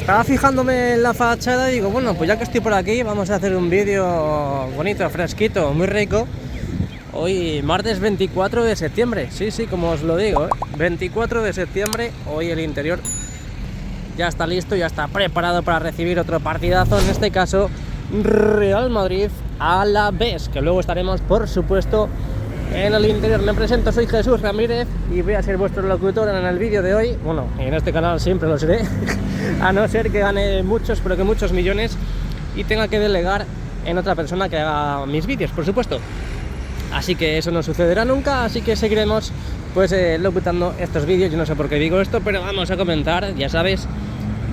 Estaba fijándome en la fachada y digo, bueno, pues ya que estoy por aquí, vamos a hacer un vídeo bonito, fresquito, muy rico. Hoy, martes 24 de septiembre, sí, como os lo digo, 24 de septiembre, hoy el interior ya está listo, ya está preparado para recibir otro partidazo, en este caso Real Madrid Alavés, que luego estaremos, por supuesto, en el interior. Me presento, soy Jesús Ramírez y voy a ser vuestro locutor en el vídeo de hoy. Bueno, en este canal siempre lo seré, a no ser que gane muchos, pero que muchos millones y tenga que delegar en otra persona que haga mis vídeos, por supuesto. Así que eso no sucederá nunca, así que seguiremos pues locutando estos vídeos. Yo no sé por qué digo esto, pero vamos a comentar, ya sabes,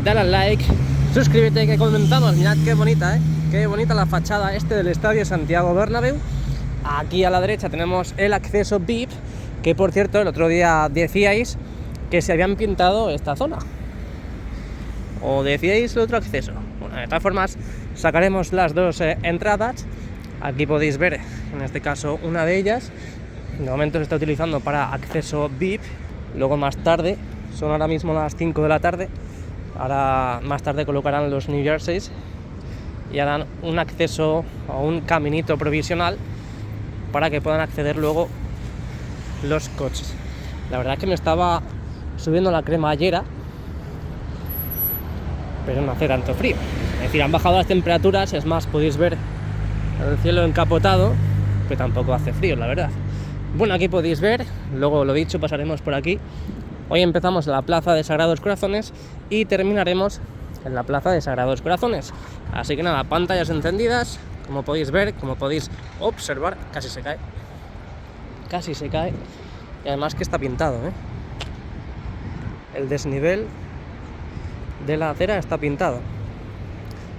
dale al like, suscríbete, que comentamos. Mirad qué bonita, qué bonita la fachada del Estadio Santiago Bernabéu. Aquí a la derecha tenemos el acceso VIP, que por cierto el otro día decíais que se habían pintado esta zona, o decíais el otro acceso. Bueno, de todas formas sacaremos las dos entradas. Aquí podéis ver, en este caso, una de ellas. De momento se está utilizando para acceso VIP. Luego más tarde, son ahora mismo las 5 de la tarde, ahora más tarde colocarán los New Jerseys y harán un acceso o un caminito provisional para que puedan acceder luego los coches. La verdad es que me estaba subiendo la cremallera, pero no hace tanto frío. Es decir, han bajado las temperaturas, es más, podéis ver el cielo encapotado, que tampoco hace frío, la verdad. Bueno, aquí podéis ver, luego lo dicho, pasaremos por aquí. Hoy empezamos en la Plaza de Sagrados Corazones y terminaremos en la Plaza de Sagrados Corazones. Así que nada, pantallas encendidas, como podéis ver, como podéis observar. Casi se cae, y además que está pintado, El desnivel de la acera está pintado.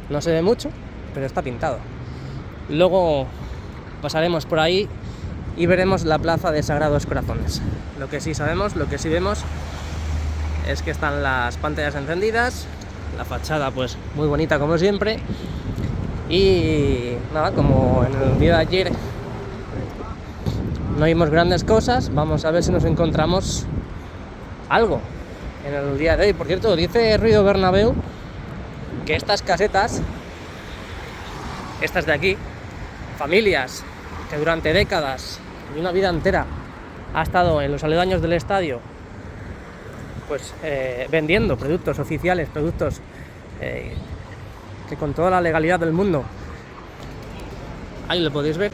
No se ve mucho, pero está pintado. Luego pasaremos por ahí y veremos la Plaza de Sagrados Corazones. Lo que sí sabemos, lo que sí vemos, es que están las pantallas encendidas, la fachada pues muy bonita como siempre. Y nada, como en el día de ayer no vimos grandes cosas, vamos a ver si nos encontramos algo en el día de hoy. Por cierto, dice Ruido Bernabéu que estas casetas, estas de aquí, familias que durante décadas y una vida entera ha estado en los aledaños del estadio, pues vendiendo productos oficiales, productos que con toda la legalidad del mundo. Ahí lo podéis ver,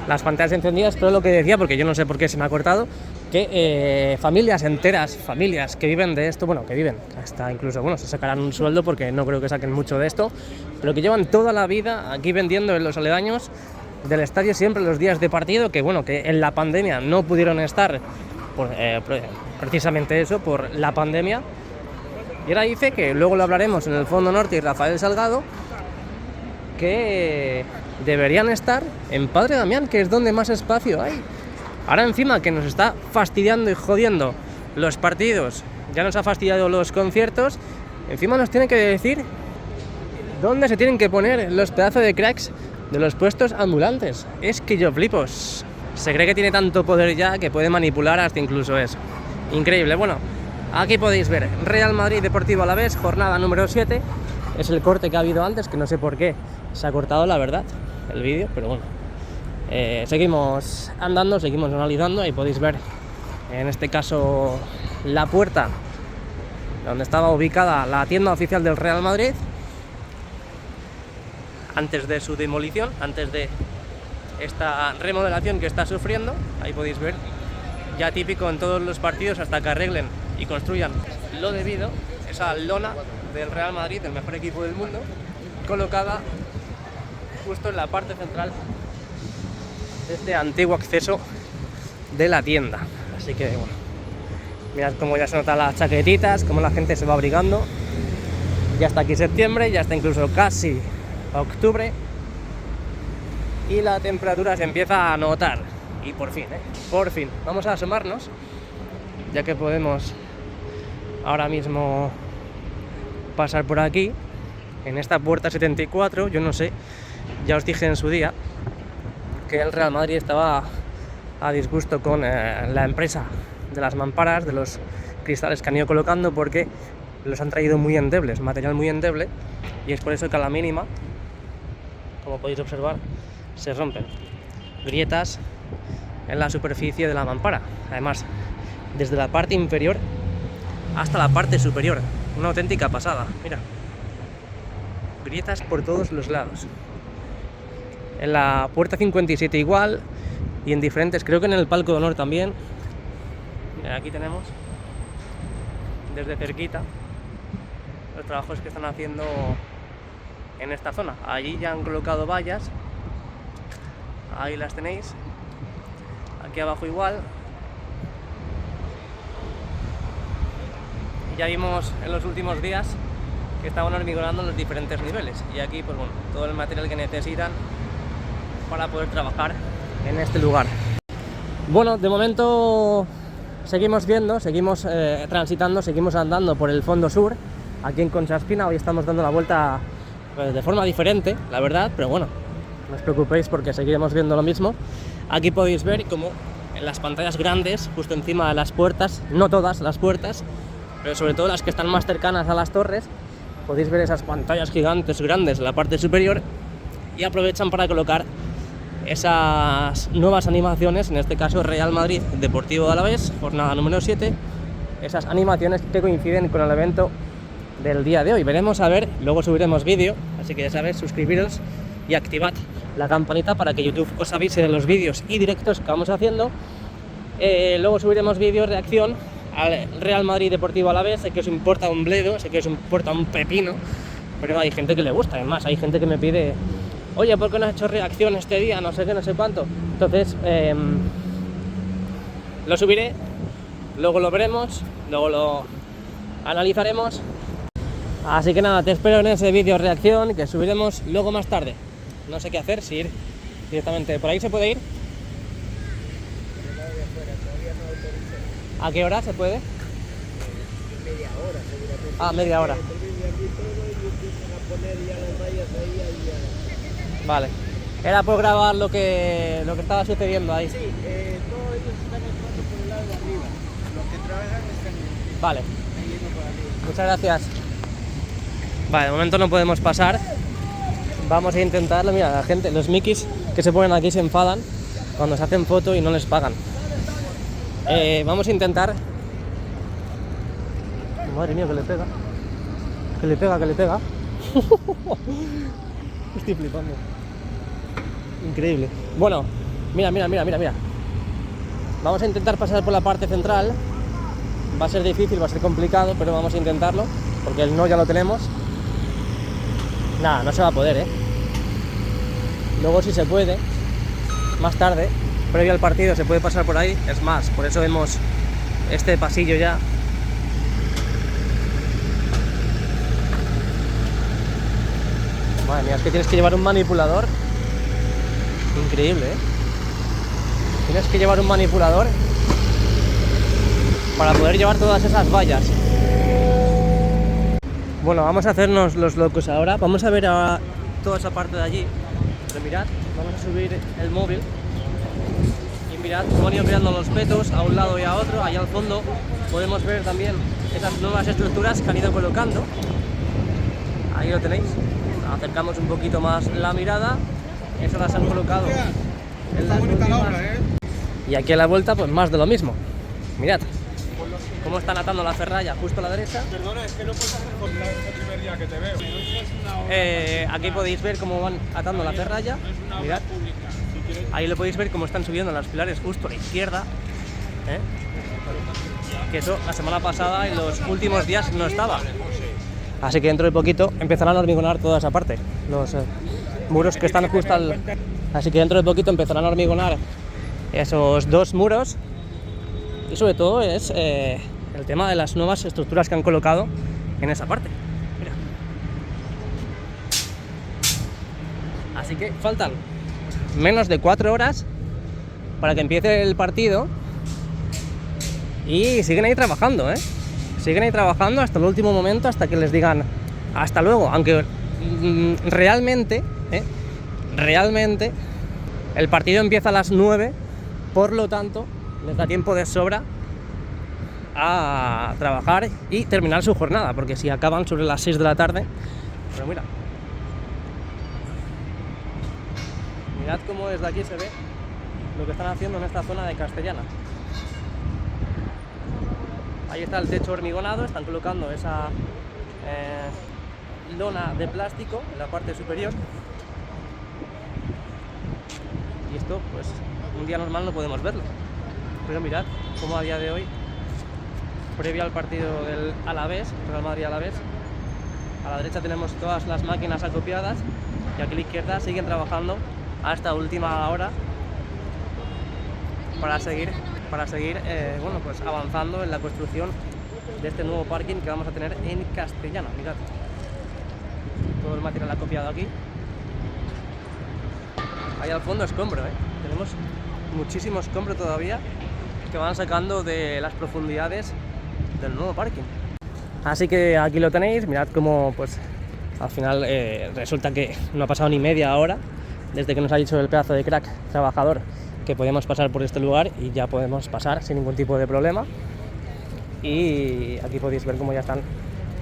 las pantallas encendidas, todo lo que decía, porque yo no sé por qué se me ha cortado, que familias enteras, familias que viven de esto, bueno, que viven, hasta incluso, bueno, se sacarán un sueldo porque no creo que saquen mucho de esto, pero que llevan toda la vida aquí vendiendo en los aledaños del estadio siempre los días de partido, que bueno, que en la pandemia no pudieron estar por precisamente eso, por la pandemia. Y ahora dice que luego lo hablaremos en el Fondo Norte y Rafael Salgado, que deberían estar en Padre Damián, que es donde más espacio hay. Ahora encima que nos está fastidiando y jodiendo los partidos, ya nos ha fastidiado los conciertos, encima nos tiene que decir dónde se tienen que poner los pedazos de cracks de los puestos ambulantes. Es que yo flipo. Se cree que tiene tanto poder ya que puede manipular hasta incluso eso. Increíble. Bueno, aquí podéis ver Real Madrid Deportivo Alavés, jornada número 7. Es el corte que ha habido antes, que no sé por qué se ha cortado, la verdad, el vídeo, pero bueno. Seguimos andando, seguimos analizando. Ahí podéis ver, en este caso, la puerta donde estaba ubicada la tienda oficial del Real Madrid antes de su demolición, antes de esta remodelación que está sufriendo. Ahí podéis ver, ya típico en todos los partidos, hasta que arreglen y construyan lo debido, esa lona del Real Madrid, el mejor equipo del mundo, colocada justo en la parte central de este antiguo acceso de la tienda. Así que bueno, mirad cómo ya se notan las chaquetitas, cómo la gente se va abrigando. Ya está aquí septiembre, ya está incluso casi octubre y la temperatura se empieza a notar. Y por fin, vamos a asomarnos, ya que podemos ahora mismo pasar por aquí, en esta puerta 74. Yo no sé, ya os dije en su día que el Real Madrid estaba a disgusto con la empresa de las mamparas, de los cristales que han ido colocando, porque los han traído muy endebles, material muy endeble, y es por eso que a la mínima, como podéis observar, se rompen. Grietas en la superficie de la mampara, además desde la parte inferior hasta la parte superior, una auténtica pasada, mira, grietas por todos los lados. En la puerta 57 igual, y en diferentes, creo que en el palco de honor también. Mira, aquí tenemos desde cerquita los trabajos que están haciendo en esta zona. Allí ya han colocado vallas, ahí las tenéis, aquí abajo igual. Y ya vimos en los últimos días que estaban hormigonando en los diferentes niveles, y aquí pues bueno, todo el material que necesitan para poder trabajar en este lugar. Bueno, de momento seguimos viendo, seguimos transitando, seguimos andando por el fondo sur, aquí en Concha Espina. Hoy estamos dando la vuelta de forma diferente, la verdad, pero bueno, no os preocupéis porque seguiremos viendo lo mismo. Aquí podéis ver como en las pantallas grandes, justo encima de las puertas, no todas las puertas, pero sobre todo las que están más cercanas a las torres, podéis ver esas pantallas gigantes grandes en la parte superior, y aprovechan para colocar esas nuevas animaciones, en este caso Real Madrid Deportivo Alavés, jornada número 7, esas animaciones que coinciden con el evento del día de hoy. Veremos a ver, luego subiremos vídeo, así que ya sabéis, suscribiros y activad la campanita para que YouTube os avise de los vídeos y directos que vamos haciendo. Luego subiremos vídeos de reacción al Real Madrid Deportivo Alavés. Sé que os importa un bledo, sé que os importa un pepino, pero hay gente que le gusta. Además, hay gente que me pide: oye, ¿por qué no has hecho reacción este día? No sé qué, no sé cuánto. Entonces, lo subiré, luego lo veremos, luego lo analizaremos. Así que nada, te espero en ese vídeo reacción que subiremos luego más tarde. No sé qué hacer, si ir directamente por ahí. ¿Se puede ir? ¿A qué hora se puede? Media hora, seguramente. Ah, media hora. Vale. Era por grabar lo que estaba sucediendo ahí. Sí, todos ellos están entrando por el lado de arriba. Los que trabajan están Vale. yendo por arriba. Muchas gracias. Vale, de momento no podemos pasar. Vamos a intentarlo. Mira, la gente, los mikis que se ponen aquí se enfadan cuando se hacen foto y no les pagan. Vamos a intentar. Madre mía, que le pega. Que le pega, que le pega. Estoy flipando. Increíble. Bueno, mira. Vamos a intentar pasar por la parte central. Va a ser difícil, va a ser complicado, pero vamos a intentarlo, porque el no ya lo tenemos. Nada, no se va a poder, Luego si se puede, más tarde, previo al partido, se puede pasar por ahí. Es más, por eso vemos este pasillo ya. Madre mía, es que tienes que llevar un manipulador. Increíble, Tienes que llevar un manipulador para poder llevar todas esas vallas. Bueno, vamos a hacernos los locos ahora. Vamos a ver ahora toda esa parte de allí. Pero mirad, vamos a subir el móvil. Y mirad cómo han ido mirando los petos a un lado y a otro. Allá al fondo podemos ver también esas nuevas estructuras que han ido colocando. Ahí lo tenéis. Acercamos un poquito más la mirada. Esas las han colocado en las últimas. Y aquí a la vuelta, pues más de lo mismo. Mirad cómo están atando la ferralla justo a la derecha. Perdona, es que no puedes hacer fotos el primer día que te veo. Aquí podéis ver cómo van atando la ferralla. Mirad. Ahí lo podéis ver cómo están subiendo los pilares justo a la izquierda. Que eso la semana pasada, en los últimos días, no estaba. Así que dentro de poquito empezarán a hormigonar toda esa parte. Los muros que están justo al... Así que dentro de poquito empezarán a hormigonar esos dos muros. Y sobre todo es el tema de las nuevas estructuras que han colocado en esa parte. Mira. Así que faltan menos de 4 horas para que empiece el partido. Y siguen ahí trabajando, Siguen ahí trabajando hasta el último momento, hasta que les digan hasta luego. Aunque realmente el partido empieza a las 9, por lo tanto les da tiempo de sobra a trabajar y terminar su jornada, porque si acaban sobre las 6 de la tarde, pero mirad cómo desde aquí se ve lo que están haciendo en esta zona de Castellana. Ahí está el techo hormigonado, están colocando esa lona de plástico en la parte superior. Y esto, pues, un día normal no podemos verlo. Pero mirad cómo a día de hoy, previo al partido del Alavés, Real Madrid-Alavés, a la derecha tenemos todas las máquinas acopiadas y aquí a la izquierda siguen trabajando hasta última hora para seguir bueno, pues avanzando en la construcción de este nuevo parking que vamos a tener en Castellana. Mirad, todo el material acopiado aquí. Ahí al fondo escombro, tenemos muchísimo escombro todavía que van sacando de las profundidades del nuevo parking. Así que aquí lo tenéis, mirad cómo pues al final resulta que no ha pasado ni media hora desde que nos ha dicho el pedazo de crack trabajador que podemos pasar por este lugar y ya podemos pasar sin ningún tipo de problema. Y aquí podéis ver cómo ya están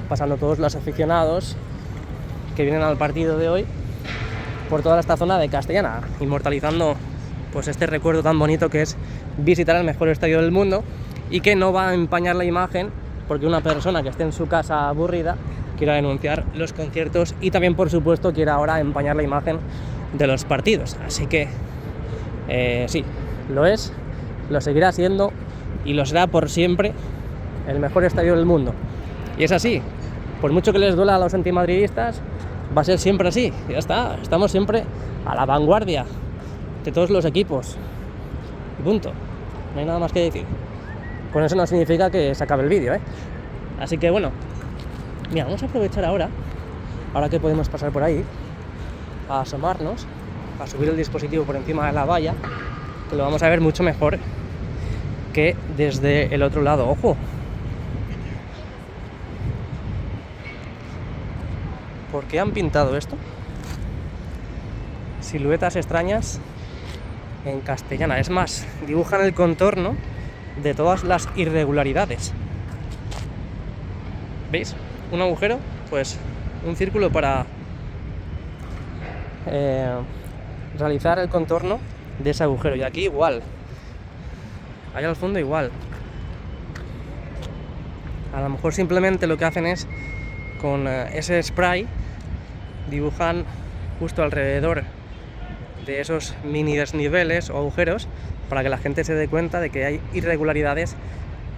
pasando todos los aficionados que vienen al partido de hoy por toda esta zona de Castellana, inmortalizando pues este recuerdo tan bonito que es visitar el mejor estadio del mundo y que no va a empañar la imagen porque una persona que esté en su casa aburrida quiera denunciar los conciertos y también, por supuesto, quiera ahora empañar la imagen de los partidos. Así que sí, lo es, lo seguirá siendo y lo será por siempre el mejor estadio del mundo. Y es así, por mucho que les duela a los antimadridistas, va a ser siempre así. Ya está, estamos siempre a la vanguardia de todos los equipos. Y punto, no hay nada más que decir. Con eso no significa que se acabe el vídeo, Así que bueno, mira, vamos a aprovechar ahora que podemos pasar por ahí, a asomarnos, a subir el dispositivo por encima de la valla, que lo vamos a ver mucho mejor que desde el otro lado. ¡Ojo! ¿Por qué han pintado esto? Siluetas extrañas en Castellana. Es más, dibujan el contorno de todas las irregularidades. ¿Veis? Un agujero, pues un círculo para realizar el contorno de ese agujero. Y aquí igual, allá al fondo igual. A lo mejor simplemente lo que hacen es con ese spray dibujan justo alrededor de esos mini desniveles o agujeros para que la gente se dé cuenta de que hay irregularidades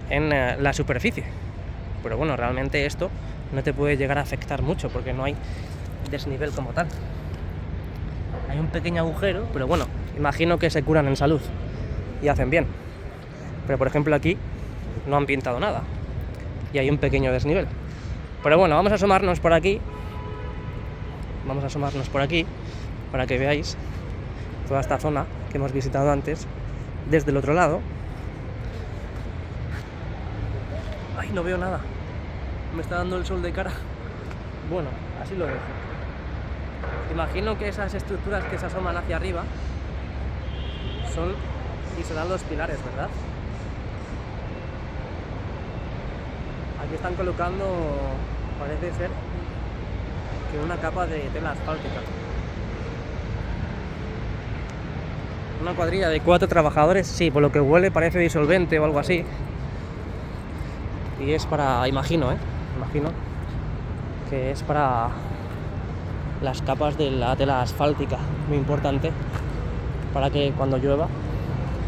en la superficie. Pero bueno, realmente esto no te puede llegar a afectar mucho porque no hay desnivel como tal. Hay un pequeño agujero, pero bueno, imagino que se curan en salud y hacen bien. Pero por ejemplo aquí no han pintado nada y hay un pequeño desnivel. Pero bueno, vamos a asomarnos por aquí. Vamos a asomarnos por aquí para que veáis toda esta zona que hemos visitado antes desde el otro lado. Ay, no veo nada. Me está dando el sol de cara. Bueno, así lo dejo. Imagino que esas estructuras que se asoman hacia arriba son y serán los pilares, ¿verdad? Aquí están colocando, parece ser, que una capa de tela asfáltica. Una cuadrilla de 4 trabajadores, sí, por lo que huele parece disolvente o algo así. Y es para, imagino que es para las capas de la tela asfáltica, muy importante, para que cuando llueva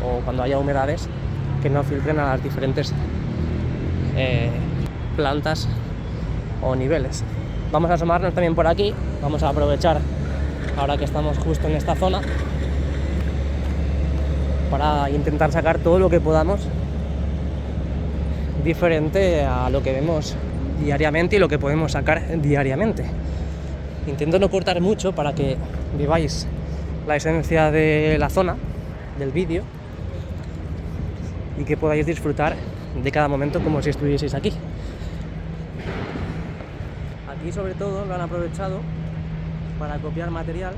o cuando haya humedades que no filtren a las diferentes plantas o niveles. Vamos a asomarnos también por aquí, vamos a aprovechar ahora que estamos justo en esta zona para intentar sacar todo lo que podamos diferente a lo que vemos diariamente y lo que podemos sacar diariamente. Intento no cortar mucho para que viváis la esencia de la zona, del vídeo, y que podáis disfrutar de cada momento como si estuvieseis aquí. Aquí sobre todo lo han aprovechado para copiar material,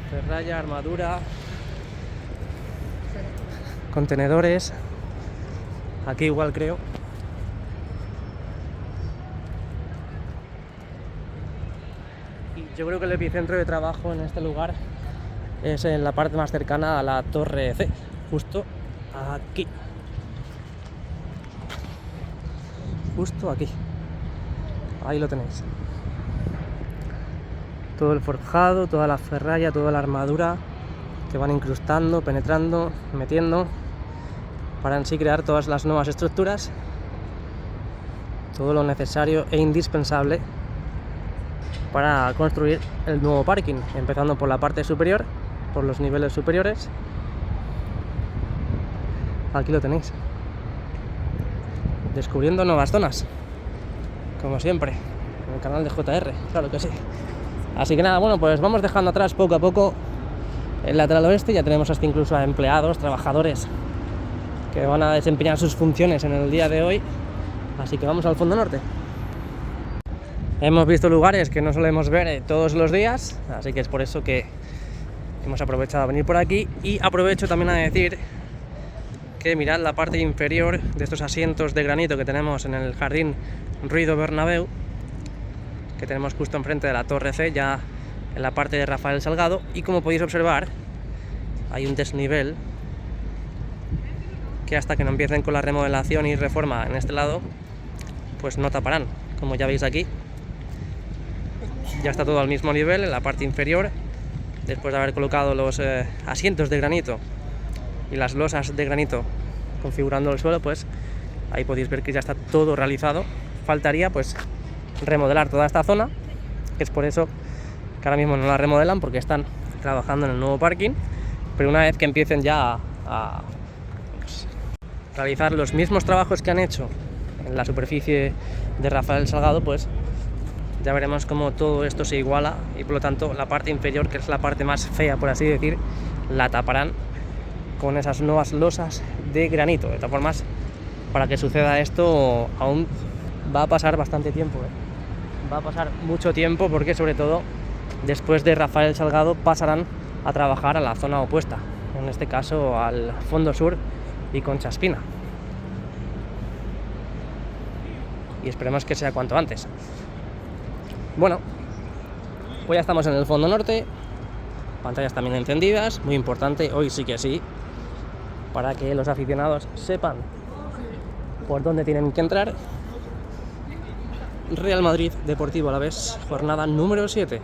ferralla, armadura, contenedores, Aquí igual creo. Y yo creo que el epicentro de trabajo en este lugar es en la parte más cercana a la Torre C, justo aquí. Justo aquí. Ahí lo tenéis. Todo el forjado, toda la ferralla, toda la armadura que van incrustando, penetrando, metiendo para en sí crear todas las nuevas estructuras, todo lo necesario e indispensable para construir el nuevo parking, empezando por la parte superior, por los niveles superiores. Aquí lo tenéis, descubriendo nuevas zonas, como siempre, en el canal de JR, claro que sí. Así que nada, bueno, pues vamos dejando atrás poco a poco el lateral oeste. Ya tenemos hasta incluso a empleados, trabajadores que van a desempeñar sus funciones en el día de hoy. Así que vamos al fondo norte. Hemos visto lugares que no solemos ver todos los días, así que es por eso que hemos aprovechado a venir por aquí. Y aprovecho también a decir que mirad la parte inferior de estos asientos de granito que tenemos en el jardín Ruido Bernabéu, que tenemos justo enfrente de la Torre C, ya en la parte de Rafael Salgado. Y como podéis observar, hay un desnivel que hasta que no empiecen con la remodelación y reforma en este lado, pues no taparán. Como ya veis aquí, ya está todo al mismo nivel en la parte inferior. Después de haber colocado los asientos de granito y las losas de granito configurando el suelo, pues ahí podéis ver que ya está todo realizado. Faltaría pues remodelar toda esta zona, que es por eso que ahora mismo no la remodelan, porque están trabajando en el nuevo parking. Pero una vez que empiecen ya a realizar los mismos trabajos que han hecho en la superficie de Rafael Salgado, pues ya veremos cómo todo esto se iguala, y por lo tanto la parte inferior, que es la parte más fea por así decir, la taparán con esas nuevas losas de granito. De todas formas, para que suceda esto aún va a pasar bastante tiempo, va a pasar mucho tiempo, porque sobre todo después de Rafael Salgado pasarán a trabajar a la zona opuesta, en este caso al fondo sur y Concha Espina, y esperemos que sea cuanto antes. Bueno, pues ya estamos en el fondo norte, pantallas también encendidas, muy importante, hoy sí que sí, para que los aficionados sepan por dónde tienen que entrar. Real Madrid Deportivo Alavés, jornada número 7.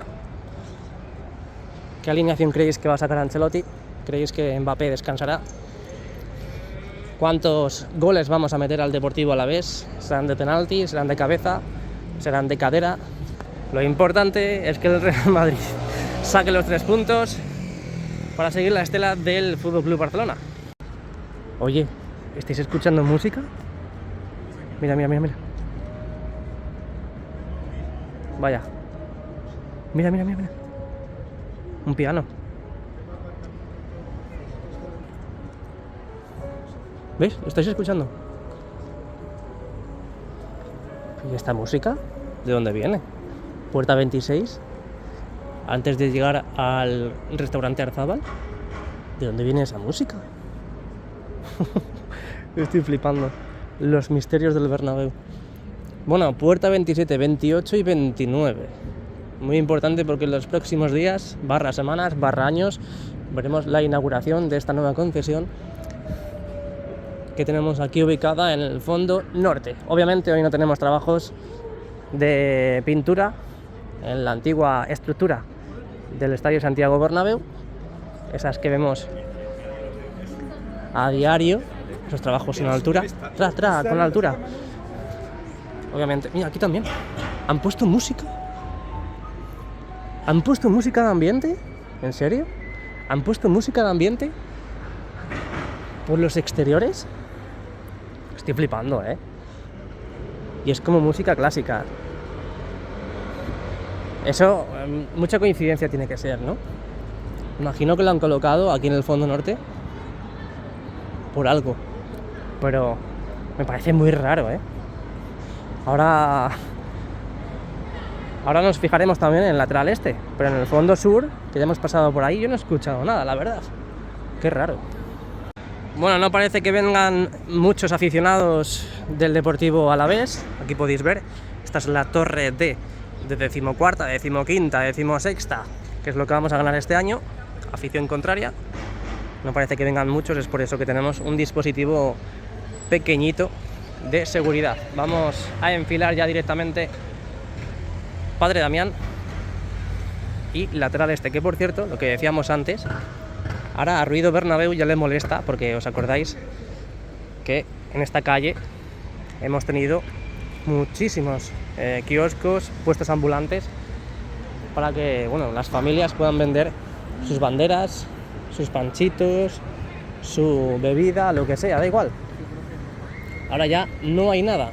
¿Qué alineación creéis que va a sacar Ancelotti? ¿Creéis que Mbappé descansará? ¿Cuántos goles vamos a meter al Deportivo Alavés? ¿Serán de penalti? ¿Serán de cabeza? ¿Serán de cadera? Lo importante es que el Real Madrid saque los 3 puntos para seguir la estela del Fútbol Club Barcelona. Oye, ¿estáis escuchando música? Mira, mira, mira, mira. Vaya. Mira, mira, mira, mira. Un piano. ¿Veis? ¿Lo estáis escuchando? ¿Y esta música? ¿De dónde viene? Puerta 26. Antes de llegar al restaurante Arzábal. ¿De dónde viene esa música? Estoy flipando. Los misterios del Bernabéu. Bueno, puerta 27, 28 y 29. Muy importante, porque en los próximos días, barra semanas, barra años, veremos la inauguración de esta nueva concesión que tenemos aquí ubicada en el fondo norte. Obviamente hoy no tenemos trabajos de pintura en la antigua estructura del Estadio Santiago Bernabéu, esas que vemos a diario, esos trabajos en altura, con altura. Obviamente, mira, aquí también han puesto música. ¿Han puesto música de ambiente? ¿En serio? ¿Han puesto música de ambiente por los exteriores? Estoy flipando, ¿eh? Y es como música clásica. Eso, mucha coincidencia tiene que ser, ¿no? Imagino que lo han colocado aquí en el fondo norte por algo, pero me parece muy raro, ¿eh? Ahora nos fijaremos también en el lateral este, pero en el fondo sur, que ya hemos pasado por ahí, yo no he escuchado nada, la verdad. Qué raro. Bueno, no parece que vengan muchos aficionados del Deportivo Alavés. Aquí podéis ver, esta es la torre D de 14ª, 15ª, 16ª, que es lo que vamos a ganar este año. Afición contraria. No parece que vengan muchos, es por eso que tenemos un dispositivo pequeñito de seguridad. Vamos a enfilar ya directamente Padre Damián y lateral este, que por cierto, lo que decíamos antes, ahora a Ruido Bernabéu ya le molesta, porque os acordáis que en esta calle hemos tenido muchísimos kioscos, puestos ambulantes, para que, bueno, las familias puedan vender sus banderas, sus panchitos, su bebida, lo que sea, da igual. Ahora ya no hay nada,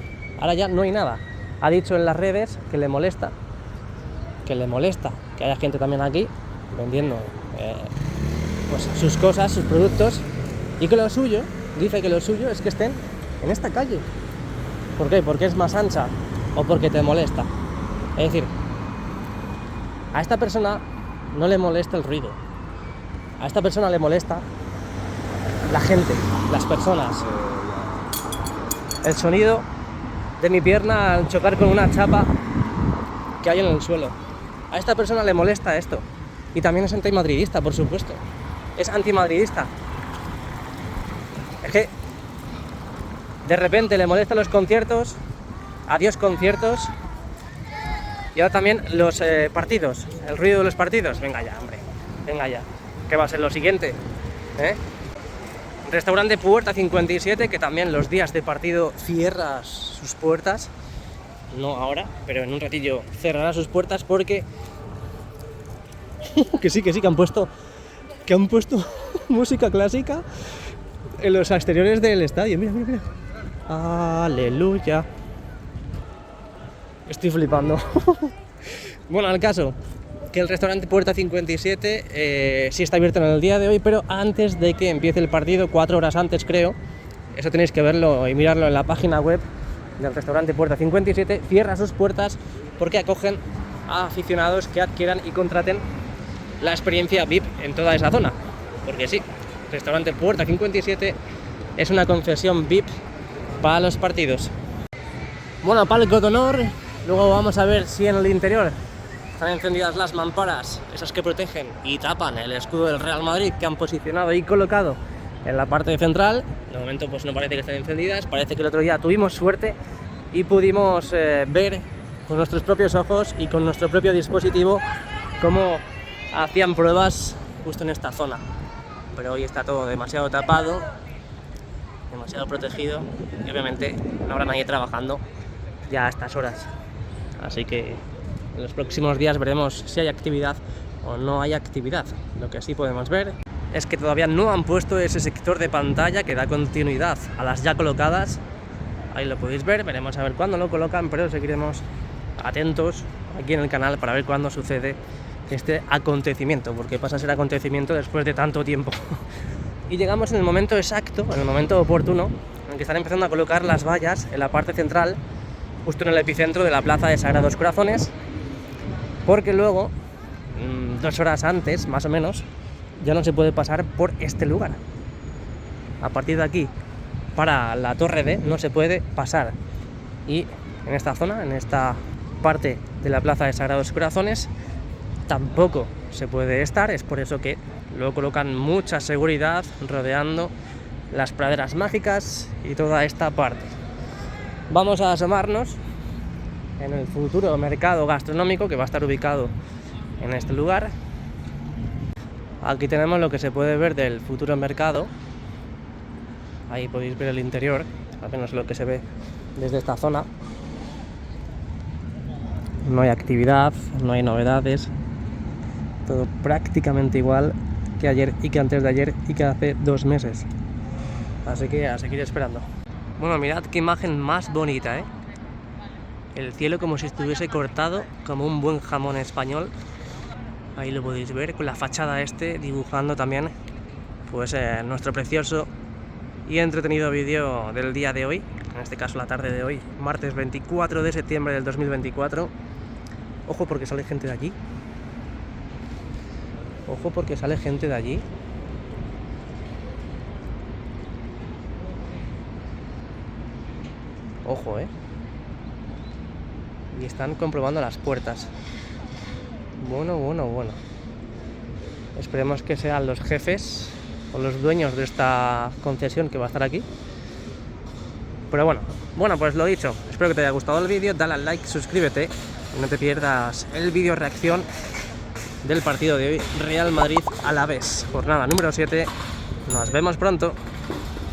Ha dicho en las redes que le molesta que haya gente también aquí vendiendo pues sus cosas, sus productos, y que lo suyo, dice que lo suyo es que estén en esta calle. ¿Por qué? ¿Porque es más ancha o porque te molesta? Es decir, a esta persona no le molesta el ruido, a esta persona le molesta la gente, las personas, el sonido de mi pierna al chocar con una chapa que hay en el suelo. A esta persona le molesta esto. Y también es antimadridista, por supuesto. Es antimadridista. Es que de repente le molestan los conciertos, adiós conciertos, y ahora también los partidos, el ruido de los partidos. Venga ya, hombre, venga ya. ¿Qué va a ser lo siguiente? Restaurante Puerta 57, que también los días de partido cierra sus puertas. No ahora, pero en un ratillo cerrará sus puertas porque que sí, que han puesto música clásica en los exteriores del estadio. Mira. Aleluya. Estoy flipando. Bueno, al caso, que el restaurante Puerta 57 sí está abierto en el día de hoy, pero antes de que empiece el partido, 4 horas antes creo. Eso tenéis que verlo y mirarlo en la página web del restaurante Puerta 57. Cierra sus puertas porque acogen a aficionados que adquieran y contraten la experiencia VIP en toda esa zona. Porque sí, restaurante Puerta 57 es una concesión VIP para los partidos. Bueno, palco de honor. Luego vamos a ver si en el interior están encendidas las mamparas, esas que protegen y tapan el escudo del Real Madrid, que han posicionado y colocado en la parte central. De momento pues no parece que estén encendidas. Parece que el otro día tuvimos suerte y pudimos ver con nuestros propios ojos y con nuestro propio dispositivo cómo hacían pruebas justo en esta zona. Pero hoy está todo demasiado tapado, demasiado protegido, y obviamente no habrá nadie trabajando ya a estas horas. Así que en los próximos días veremos si hay actividad o no hay actividad. Lo que sí podemos ver es que todavía no han puesto ese sector de pantalla que da continuidad a las ya colocadas. Ahí lo podéis ver, veremos a ver cuándo lo colocan, pero seguiremos atentos aquí en el canal para ver cuándo sucede este acontecimiento, porque pasa a ser acontecimiento después de tanto tiempo. Y llegamos en el momento exacto, en el momento oportuno, en que están empezando a colocar las vallas en la parte central, justo en el epicentro de la plaza de Sagrados Corazones, porque luego, 2 horas antes, más o menos, ya no se puede pasar por este lugar. A partir de aquí, para la Torre D, no se puede pasar. Y en esta zona, en esta parte de la plaza de Sagrados Corazones, tampoco se puede estar. Es por eso que luego colocan mucha seguridad rodeando las praderas mágicas y toda esta parte. Vamos a asomarnos en el futuro mercado gastronómico, que va a estar ubicado en este lugar. Aquí tenemos lo que se puede ver del futuro mercado. Ahí podéis ver el interior, apenas lo que se ve desde esta zona. No hay actividad, no hay novedades. Todo prácticamente igual que ayer y que antes de ayer y que hace 2 meses. Así que a seguir esperando. Bueno, mirad qué imagen más bonita, ¿eh? El cielo como si estuviese cortado, como un buen jamón español. Ahí lo podéis ver, con la fachada dibujando también pues nuestro precioso y entretenido vídeo del día de hoy. En este caso la tarde de hoy, martes 24 de septiembre del 2024. Ojo porque sale gente de aquí. Ojo porque sale gente de allí. Ojo, y están comprobando las puertas. Bueno. Esperemos que sean los jefes o los dueños de esta concesión que va a estar aquí. Pero bueno, pues lo dicho, espero que te haya gustado el vídeo, dale al like, suscríbete y no te pierdas el vídeo reacción del partido de hoy, Real Madrid-Alavés, jornada número 7. Nos vemos pronto.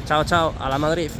Chao, a la Madrid.